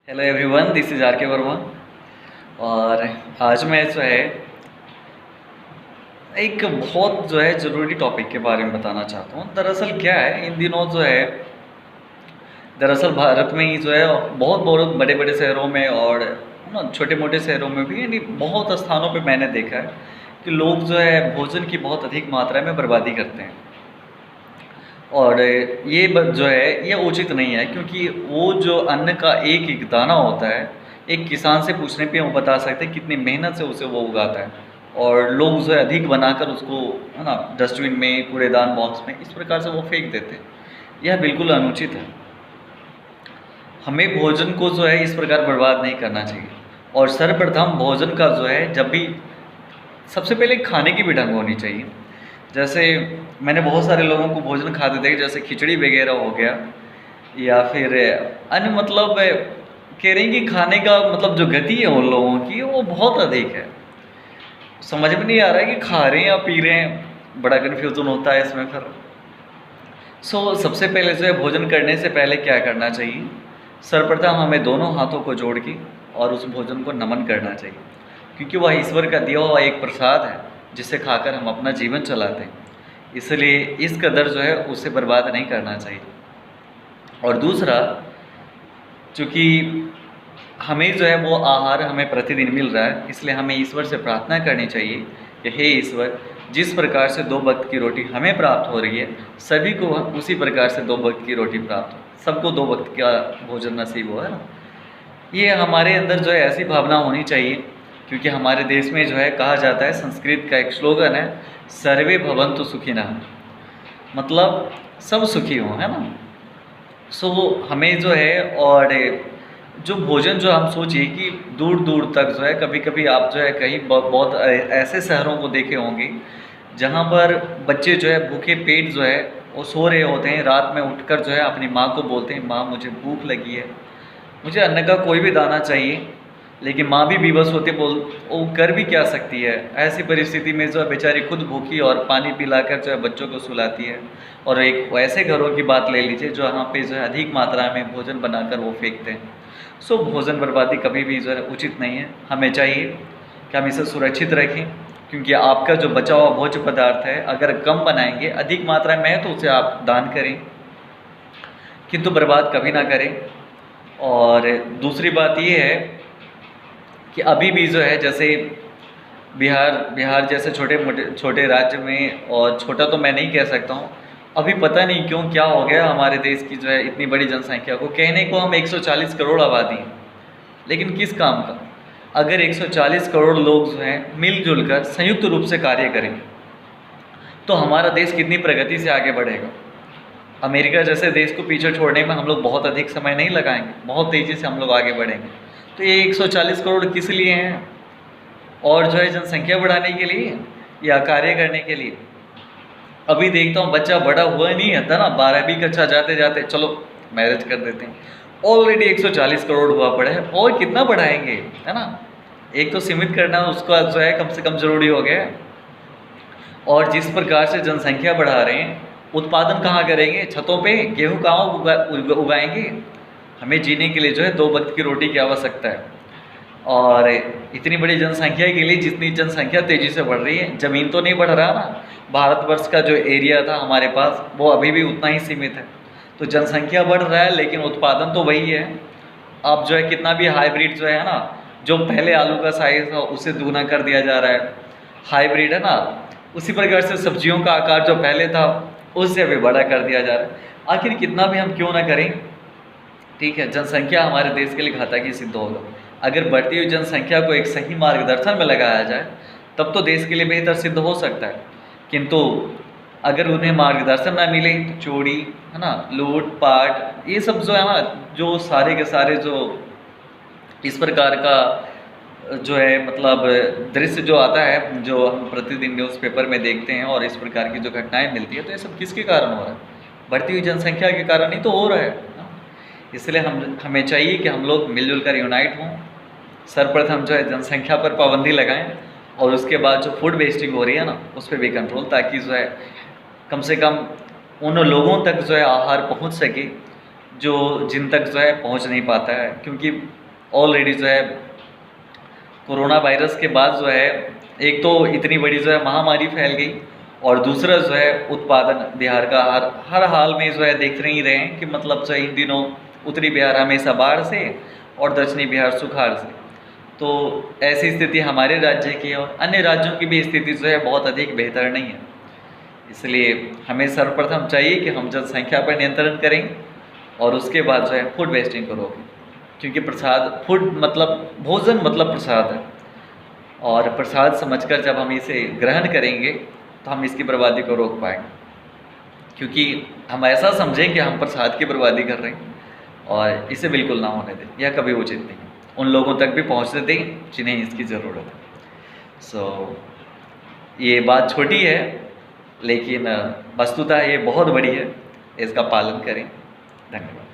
Hello everyone, this is R K Verma. और आज मैं जो है एक बहुत ज़रूरी टॉपिक के बारे में बताना चाहता हूँ। दरअसल क्या है, इन दिनों दरअसल भारत में ही बहुत बहुत बड़े बड़े शहरों में और छोटे मोटे शहरों में भी, यानी बहुत स्थानों पे मैंने देखा है कि लोग भोजन की बहुत अधिक मात्रा में बर्बादी करते हैं। और ये उचित नहीं है, क्योंकि वो जो अन्न का एक एक दाना होता है, एक किसान से पूछने पे वो बता सकते हैं कितनी मेहनत से उसे वो उगाता है। और लोग अधिक बनाकर उसको, है ना, डस्टबिन में, कूड़ेदान बॉक्स में इस प्रकार से वो फेंक देते हैं। यह बिल्कुल अनुचित है। हमें भोजन को इस प्रकार बर्बाद नहीं करना चाहिए। और सर्वप्रथम भोजन का जब भी सबसे पहले खाने की भी ढंग होनी चाहिए। जैसे मैंने बहुत सारे लोगों को भोजन खाते देखे, जैसे खिचड़ी वगैरह हो गया, या फिर अन्य कह रहे हैं कि खाने का जो गति है उन लोगों की वो बहुत अधिक है। समझ में नहीं आ रहा है कि खा रहे हैं या पी रहे हैं, बड़ा कन्फ्यूजन होता है इसमें फिर। सबसे पहले भोजन करने से पहले क्या करना चाहिए, सर्वप्रथम हमें दोनों हाथों को जोड़ के और उस भोजन को नमन करना चाहिए, क्योंकि वह ईश्वर का दिया हुआ एक प्रसाद है जिसे खाकर हम अपना जीवन चलाते हैं। इसलिए इस कदर उसे बर्बाद नहीं करना चाहिए। और दूसरा, चूँकि हमें वो आहार हमें प्रतिदिन मिल रहा है, इसलिए हमें ईश्वर से प्रार्थना करनी चाहिए कि हे ईश्वर, जिस प्रकार से 2 वक्त की रोटी हमें प्राप्त हो रही है, सभी को उसी प्रकार से 2 वक्त की रोटी प्राप्त हो, सबको 2 वक्त का भोजन नसीब हो, है ना। ये हमारे अंदर ऐसी भावना होनी चाहिए, क्योंकि हमारे देश में कहा जाता है, संस्कृत का एक स्लोगन है, सर्वे भवन्तु सुखिनः, मतलब सब सुखी हों, है ना। हमें और जो भोजन हम सोचिए कि दूर दूर तक कभी कभी आप कहीं बहुत ऐसे शहरों को देखे होंगे जहाँ पर बच्चे भूखे पेट वो सो रहे होते हैं, रात में उठकर अपनी माँ को बोलते हैं, माँ मुझे भूख लगी है, मुझे अन्न का कोई भी दाना चाहिए। लेकिन माँ भी विवश होती, वो कर भी क्या सकती है। ऐसी परिस्थिति में बेचारी खुद भूखी और पानी पिलाकर बच्चों को सुलाती है। और एक वैसे घरों की बात ले लीजिए जहाँ पे अधिक मात्रा में भोजन बनाकर वो फेंकते हैं। भोजन बर्बादी कभी भी उचित नहीं है। हमें चाहिए कि हम इसे सुरक्षित रखें, क्योंकि आपका जो बचा हुआ भोज्य पदार्थ है, अगर कम बनाएंगे, अधिक मात्रा में है, तो उसे आप दान करें, किंतु बर्बाद कभी ना करें। और दूसरी बात ये है कि अभी भी जैसे बिहार जैसे छोटे राज्य में, और छोटा तो मैं नहीं कह सकता हूँ, अभी पता नहीं क्यों क्या हो गया हमारे देश की इतनी बड़ी जनसंख्या को। कहने को हम 140 करोड़ आबादी हैं, लेकिन किस काम का। अगर 140 करोड़ लोग मिलजुल कर संयुक्त रूप से कार्य करें, तो हमारा देश कितनी प्रगति से आगे बढ़ेगा। अमेरिका जैसे देश को पीछे छोड़ने में हम लोग बहुत अधिक समय नहीं लगाएंगे, बहुत तेज़ी से हम लोग आगे बढ़ेंगे। तो ये 140 करोड़ किस लिए हैं? और जनसंख्या बढ़ाने के लिए या कार्य करने के लिए। अभी देखता हूँ बच्चा बड़ा हुआ नहीं है ना, 12वीं कक्षा जाते जाते चलो मैरिज कर देते हैं, ऑलरेडी 140 करोड़ हुआ पड़ा है, और कितना बढ़ाएंगे, है ना। एक तो सीमित करना उसका कम से कम ज़रूरी हो गया है। और जिस प्रकार से जनसंख्या बढ़ा रहे हैं, उत्पादन कहाँ करेंगे? छतों पे गेहूँ कहाँ उगाएंगे? हमें जीने के लिए 2 वक्त की रोटी की आवश्यकता है। और इतनी बड़ी जनसंख्या के लिए, जितनी जनसंख्या तेज़ी से बढ़ रही है, ज़मीन तो नहीं बढ़ रहा ना। भारतवर्ष का जो एरिया था हमारे पास, वो अभी भी उतना ही सीमित है। तो जनसंख्या बढ़ रहा है, लेकिन उत्पादन तो वही है। अब कितना भी हाइब्रिड है ना, जो पहले आलू का साइज़ था उसे दुगना कर दिया जा रहा है, हाइब्रिड है ना। उसी प्रकार से सब्जियों का आकार जो पहले था उससे अभी बड़ा कर दिया जा रहा है। आखिर कितना भी हम क्यों ना करें, ठीक है, जनसंख्या हमारे देश के लिए घातक ही सिद्ध होगा। अगर बढ़ती हुई जनसंख्या को एक सही मार्गदर्शन में लगाया जाए, तब तो देश के लिए बेहतर सिद्ध हो सकता है। किंतु अगर उन्हें मार्गदर्शन ना मिले तो चोरी, है ना, लूट पाट, ये सब है ना, जो सारे के सारे इस प्रकार का दृश्य आता है, जो हम प्रतिदिन न्यूज़पेपर में देखते हैं, और इस प्रकार की जो घटनाएं मिलती है, तो ये सब किसके कारण हो रहा है? बढ़ती हुई जनसंख्या के कारण ही तो हो रहा है। इसलिए हमें चाहिए कि हम लोग मिलजुल कर यूनाइट हों। सर्वप्रथम जनसंख्या पर पाबंदी लगाएं, और उसके बाद जो फूड वेस्टिंग हो रही है ना, उस पर भी कंट्रोल, ताकि कम से कम उन लोगों तक आहार पहुंच सके जो जिन तक जो है पहुंच नहीं पाता है, क्योंकि ऑलरेडी जो है कोरोना वायरस के बाद जो है एक तो इतनी बड़ी जो है महामारी फैल गई, और दूसरा जो है उत्पादन बिहार का हर हाल में जो है देख ही रहे हैं कि मतलब जो है इन दिनों उत्तरी बिहार हमेशा बाढ़ से और दक्षिणी बिहार सुखाड़ से। तो ऐसी स्थिति हमारे राज्य की और अन्य राज्यों की भी स्थिति जो है बहुत अधिक बेहतर नहीं है। इसलिए हमें सर्वप्रथम चाहिए कि हम जनसंख्या पर नियंत्रण करें और उसके बाद जो है फूड वेस्टिंग को रोकें, क्योंकि प्रसाद फूड मतलब भोजन मतलब प्रसाद है, और प्रसाद समझकर जब हम इसे ग्रहण करेंगे तो हम इसकी बर्बादी को रोक पाएंगे। क्योंकि हम ऐसा समझें कि हम प्रसाद की बर्बादी कर रहे हैं, और इसे बिल्कुल ना होने दें, यह कभी उचित नहीं। उन लोगों तक भी पहुंचने दें जिन्हें इसकी ज़रूरत है। ये बात छोटी है, लेकिन वस्तुतः ये बहुत बड़ी है। इसका पालन करें। धन्यवाद।